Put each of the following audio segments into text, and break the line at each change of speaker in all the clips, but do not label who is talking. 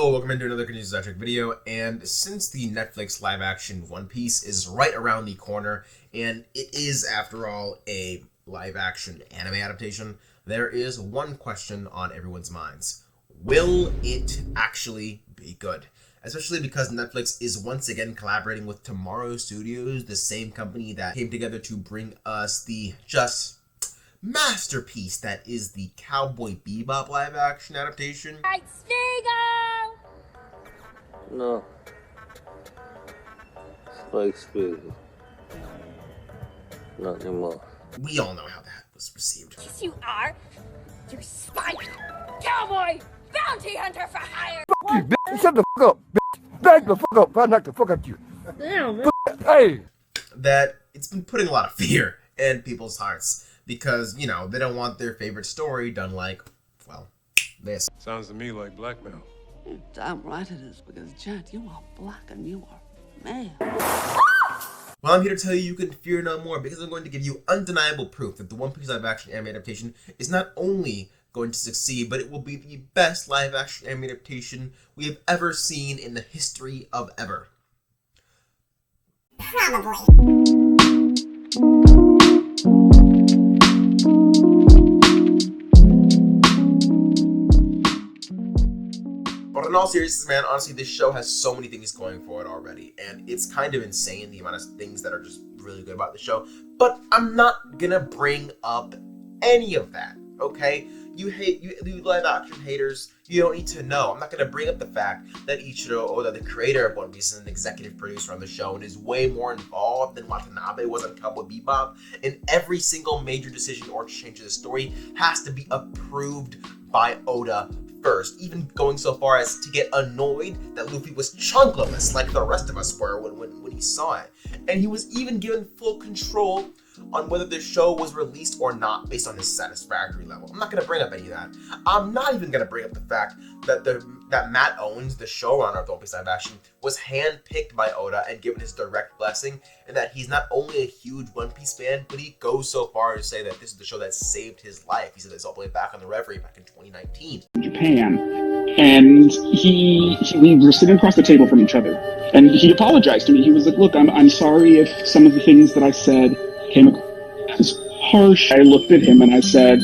Hello, welcome into another Good News Star Trek video, and since the Netflix live-action One Piece is right around the corner, and it is, after all, a live-action anime adaptation, there is one question on everyone's minds. Will it actually be good? Especially because Netflix is once again collaborating with Tomorrow Studios, the same company that came together to bring us the just masterpiece that is the Cowboy Bebop live-action adaptation.
Right, Spiegel!
No. Spike Spiegel. Not anymore.
We all know how that was received.
Yes, you are. You're Spike, cowboy, bounty hunter for hire.
Fuck you, bitch. Shut the fuck up, bitch. Back the fuck up. I'll knock the fuck out you.
Damn, man.
Hey.
That it's been putting a lot of fear in people's hearts because, you know, they don't want their favorite story done like, well, this.
Sounds to me like blackmail.
You're damn right it is, because Jet, you are black and you are man.
Well, I'm here to tell you can fear no more because I'm going to give you undeniable proof that the One Piece live-action anime adaptation is not only going to succeed, but it will be the best live-action anime adaptation we have ever seen in the history of ever. But in all seriousness, man, honestly, this show has so many things going for it already, and it's kind of insane the amount of things that are just really good about the show. But I'm not gonna bring up any of that, okay? You live action haters, you don't need to know. I'm not gonna bring up the fact that Ichiro Oda, the creator of One Piece, is an executive producer on the show and is way more involved than Watanabe was on Cowboy Bebop. And every single major decision or change of the story has to be approved by Oda first, even going so far as to get annoyed that Luffy was chunkless like the rest of us were when he saw it. And he was even given full control on whether the show was released or not based on his satisfactory level. I'm not going to bring up any of that. I'm not even going to bring up the fact that that Matt Owens, the showrunner of the One Piece live action, was handpicked by Oda and given his direct blessing, and that he's not only a huge One Piece fan, but he goes so far as to say that this is the show that saved his life. He said this all the way back on the Reverie back in 2019.
Japan, and we were sitting across the table from each other, and he apologized to me. He was like, "Look, I'm sorry if some of the things that I said came across harsh." I looked at him and I said,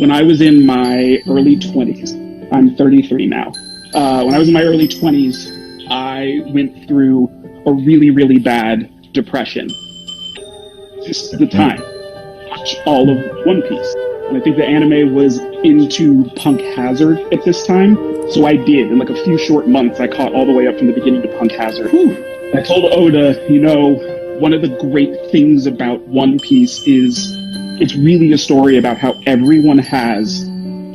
when I was in my early 20s, I'm 33 now. When I was in my early 20s, I went through a really, really bad depression. This is the time to watch all of One Piece. And I think the anime was into Punk Hazard at this time. So I did. In like a few short months, I caught all the way up from the beginning to Punk Hazard. I told Oda, you know, one of the great things about One Piece is it's really a story about how everyone has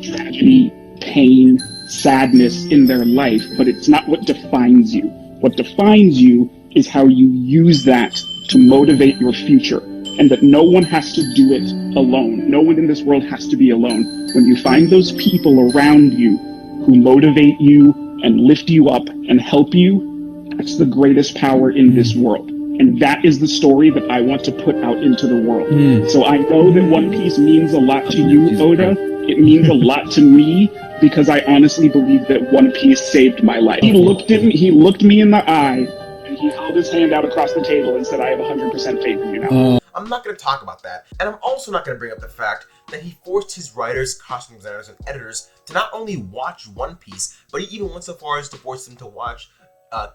tragedy, pain, sadness in their life, but it's not what defines you. What defines you is how you use that to motivate your future, and that no one has to do it alone. No one in this world has to be alone. When you find those people around you who motivate you and lift you up and help you, that's the greatest power in this world. And that is the story that I want to put out into the world. So I know that One Piece means a lot to you, Oda. It means a lot to me because I honestly believe that One Piece saved my life. He looked me in the eye, and he held his hand out across the table and said, "I have 100% faith in you now."
I'm not going to talk about that, and I'm also not going to bring up the fact that he forced his writers, costume designers, and editors to not only watch One Piece, but he even went so far as to force them to watch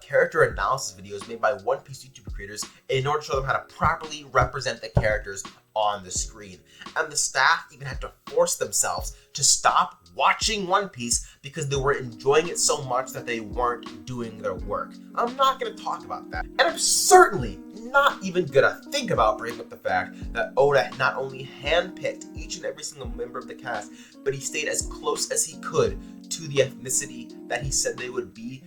character analysis videos made by One Piece YouTube creators in order to show them how to properly represent the characters on the screen. And the staff even had to force themselves to stop watching One Piece because they were enjoying it so much that they weren't doing their work. I'm not going to talk about that. And I'm certainly not even going to think about bringing up the fact that Oda not only handpicked each and every single member of the cast, but he stayed as close as he could to the ethnicity that he said they would be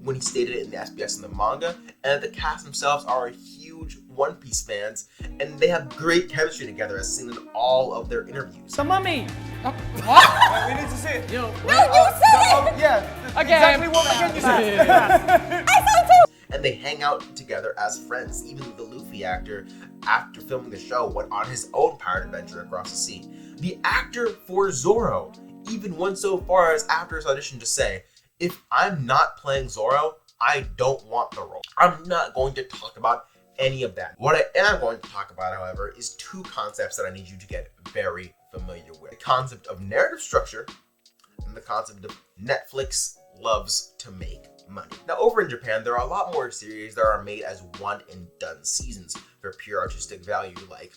when he stated it in the SBS and the manga, and the cast themselves are huge One Piece fans, and they have great chemistry together as seen in all of their interviews.
The mummy! What?
We need to see it.
Yo,
No, you said it!
Yeah, exactly what Mackenzie said.
I saw too!
And they hang out together as friends. Even the Luffy actor, after filming the show, went on his own pirate adventure across the sea. The actor for Zoro even went so far as after his audition to say, If I'm not playing Zoro, I don't want the role. I'm not going to talk about any of that. What I am going to talk about, however, is two concepts that I need you to get very familiar with. The concept of narrative structure and the concept of Netflix loves to make money. Now, over in Japan, there are a lot more series that are made as one and done seasons for pure artistic value, like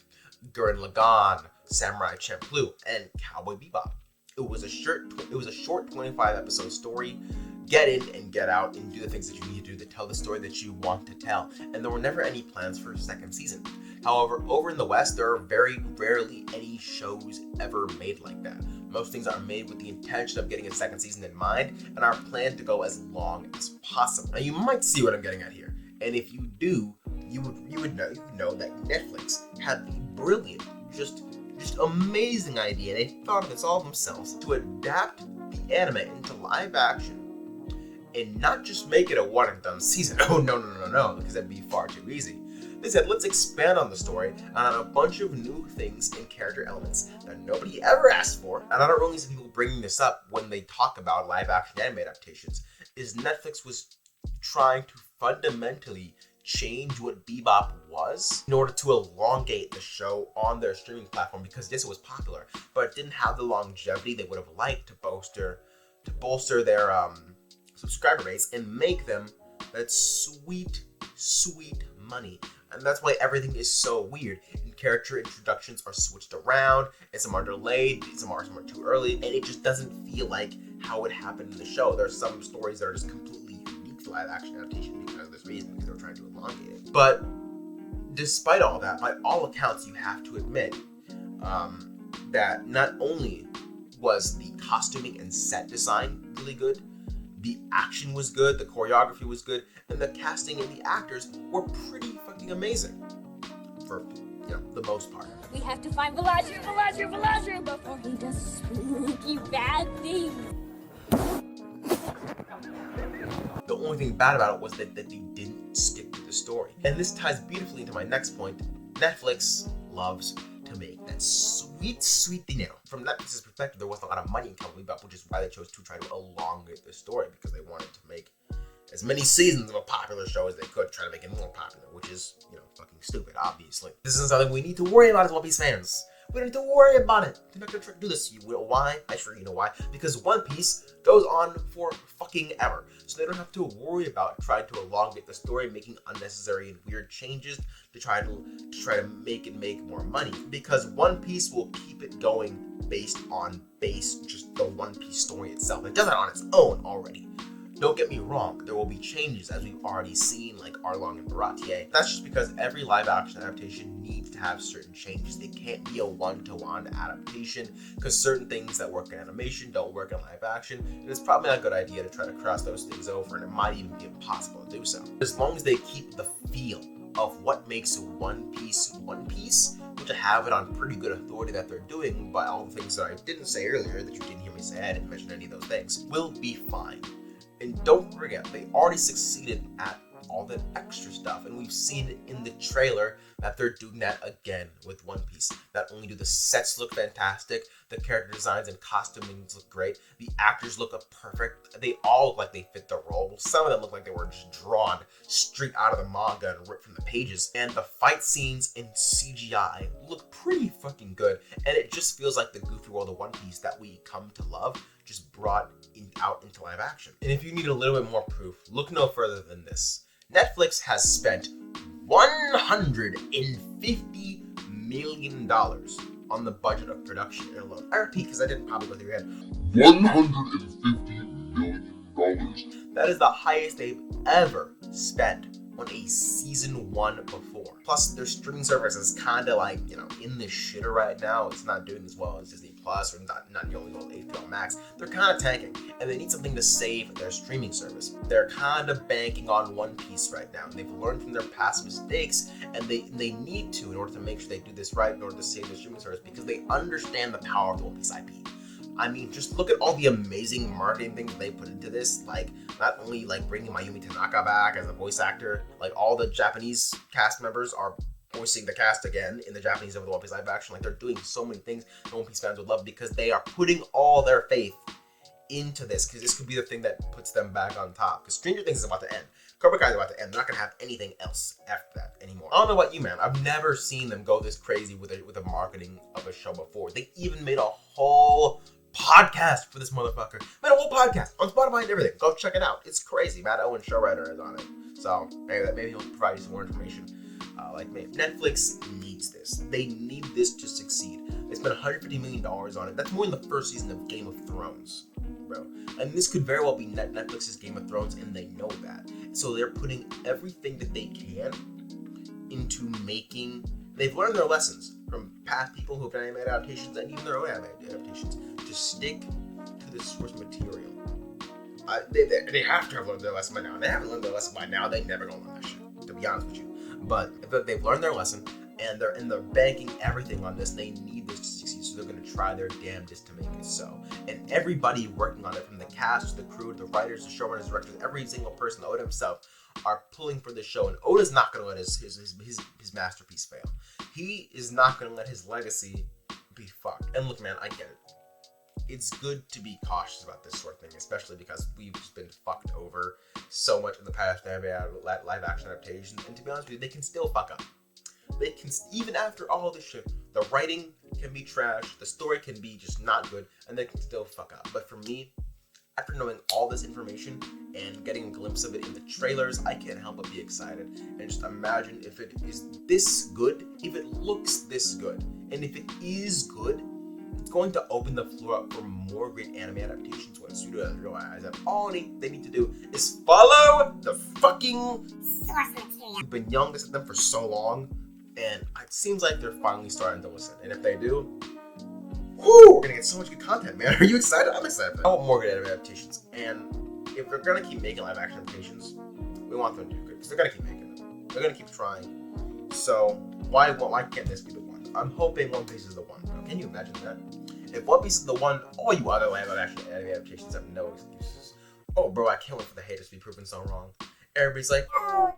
Gurren Lagann, Samurai Champloo, and Cowboy Bebop. It was a short 25 episode story. Get in and get out and do the things that you need to do to tell the story that you want to tell. And there were never any plans for a second season. However, over in the West, there are very rarely any shows ever made like that. Most things are made with the intention of getting a second season in mind and are planned to go as long as possible. Now, you might see what I'm getting at here. And if you do, you would know that Netflix had the brilliant, just amazing idea, and they thought of this all themselves, to adapt the anime into live action and not just make it a one and done season. Oh, no, because that'd be far too easy. They said, let's expand on the story and on a bunch of new things and character elements that nobody ever asked for. And I don't really see people bringing this up when they talk about live action anime adaptations, is Netflix was trying to fundamentally change what Bebop was in order to elongate the show on their streaming platform, because yes, it was popular, but it didn't have the longevity they would have liked to bolster their subscriber base and make them that sweet money. And that's why everything is so weird. And character introductions are switched around, and some are delayed, some are too early, and it just doesn't feel like how it happened in the show. There's some stories that are just completely unique to live action adaptation because of this reason, because they're trying to elongate it. But despite all that, by all accounts, you have to admit that not only was the costuming and set design really good, the action was good, the choreography was good, and the casting and the actors were pretty fucking amazing for, the most part.
We have to find Villager before he does spooky bad things.
The only thing bad about it was that they didn't stick to the story. And this ties beautifully into my next point. Netflix loves to make that sweet thing. From Netflix's perspective, there wasn't a lot of money in Cowboy Bebop, which is why they chose to try to elongate the story, because they wanted to make as many seasons of a popular show as they could, try to make it more popular, which is, fucking stupid, obviously. This isn't something we need to worry about as One Piece fans. We don't need to worry about it. They're not gonna try to do this. You know why? I sure you know why. Because One Piece goes on for fucking ever. So they don't have to worry about trying to elongate the story, making unnecessary and weird changes to try to make it make more money. Because One Piece will keep it going based on just the One Piece story itself. It does it on its own already. Don't get me wrong, there will be changes, as we've already seen, like Arlong and Baratier. That's just because every live-action adaptation needs to have certain changes. It can't be a one-to-one adaptation, because certain things that work in animation don't work in live-action, and it's probably not a good idea to try to cross those things over, and it might even be impossible to do so. As long as they keep the feel of what makes One Piece, which I have it on pretty good authority that they're doing by all the things that I didn't say earlier, that you didn't hear me say, I didn't mention any of those things, will be fine. And don't forget, they already succeeded at all that extra stuff, and we've seen it in the trailer that they're doing that again with One Piece. Not only do the sets look fantastic, the character designs and costumings look great, the actors look perfect, they all look like they fit the role. Some of them look like they were just drawn straight out of the manga and ripped from the pages, and the fight scenes in CGI look pretty fucking good, and it just feels like the goofy world of One Piece that we come to love just brought out into live action. And if you need a little bit more proof, look no further than this. Netflix has spent $150 million on the budget of production alone. I repeat, because I didn't probably go through your head. $150 million. That is the highest they've ever spent on a season 1 before. Plus, their streaming service is kind of like, in the shitter right now. It's not doing as well as Disney Plus or not nearly well HBO Max. They're kind of tanking, and they need something to save their streaming service. They're kind of banking on One Piece right now. They've learned from their past mistakes, and they need to in order to make sure they do this right in order to save their streaming service, because they understand the power of the One Piece IP. I mean, just look at all the amazing marketing things they put into this. Like, not only like bringing Mayumi Tanaka back as a voice actor, like all the Japanese cast members are voicing the cast again in the Japanese of the One Piece live action. Like, they're doing so many things the One Piece fans would love, because they are putting all their faith into this, because this could be the thing that puts them back on top. Because Stranger Things is about to end. Cobra Kai is about to end. They're not gonna have anything else after that anymore. I don't know about you, man. I've never seen them go this crazy with a marketing of a show before. They even made a whole podcast for this motherfucker. Made a whole podcast on Spotify and everything. Go check it out. It's crazy. Matt Owen, showrunner, is on it. So maybe he'll provide you some more information. Like me. Netflix needs this. They need this to succeed. They spent $150 million on it. That's more than the first season of Game of Thrones, bro. And this could very well be Netflix's Game of Thrones, and they know that. So they're putting everything that they can into making. They've learned their lessons from past people who've done anime adaptations and even their own anime adaptations to stick to the source material. They have to have learned their lesson by now. They haven't learned their lesson by now. They never gonna learn that shit, to be honest with you. But if they've learned their lesson, and they're banking everything on this. They need this to succeed, so they're going to try their damnedest to make it so. And everybody working on it, from the cast, to the crew, to the writers, the showrunners, directors, every single person, Oda himself, are pulling for this show. And Oda's not going to let his masterpiece fail. He is not going to let his legacy be fucked. And look, man, I get it. It's good to be cautious about this sort of thing, especially because we've just been fucked over so much in the past live action adaptations. And to be honest with you, they can still fuck up. They can, even after all this shit, the writing can be trash, the story can be just not good, and they can still fuck up. But for me, after knowing all this information and getting a glimpse of it in the trailers, I can't help but be excited. And just imagine if it is this good, if it looks this good, and if it is good, it's going to open the floor up for more great anime adaptations when studios realize that all they need to do is follow the fucking source material. We've been yelling this at them for so long, and it seems like they're finally starting to listen. And if they do, whoo, we're gonna get so much good content, man. Are you excited? I'm excited for that. I want more good anime adaptations. And if they're gonna keep making live action adaptations, we want them to do good, because they're gonna keep making them. They're gonna keep trying. So why can't this be the one? I'm hoping One Piece is the one. Can you imagine that? If One Piece is the one, all you other live action anime adaptations have no excuses. Oh, bro, I can't wait for the haters to be proven so wrong. Everybody's like, oh,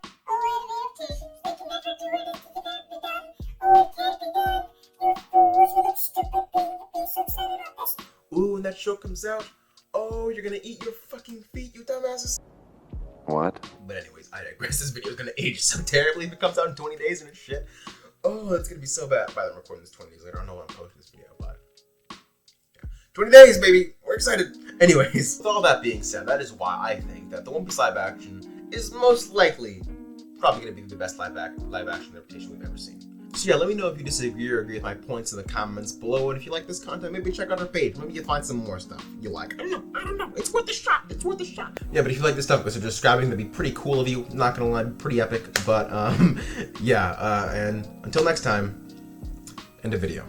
adaptations, they can never do anything that can't be done. Oh, it can't be done. You're fools with a stupid thing to be so excited about this. Ooh, when that show comes out, oh, you're gonna eat your fucking feet, you dumbasses.
What?
But anyways, I digress. This video is gonna age so terribly if it comes out in 20 days and it's shit. Oh, it's gonna be so bad. By the way, I'm recording this 20 days later. I don't know when I'm posting this video, but yeah. 20 days, baby! We're excited! Anyways, with all that being said, that is why I think that the One Piece live action is most likely probably gonna be the best live action adaptation we've ever seen. So yeah, let me know if you disagree or agree with my points in the comments below, and if you like this content, maybe check out our page. Maybe you'll find some more stuff you like. I don't know. It's worth a shot. It's worth a shot. Yeah, but if you like this stuff, consider subscribing. That'd be pretty cool of you. Not gonna lie, pretty epic. But yeah, and until next time, end of video.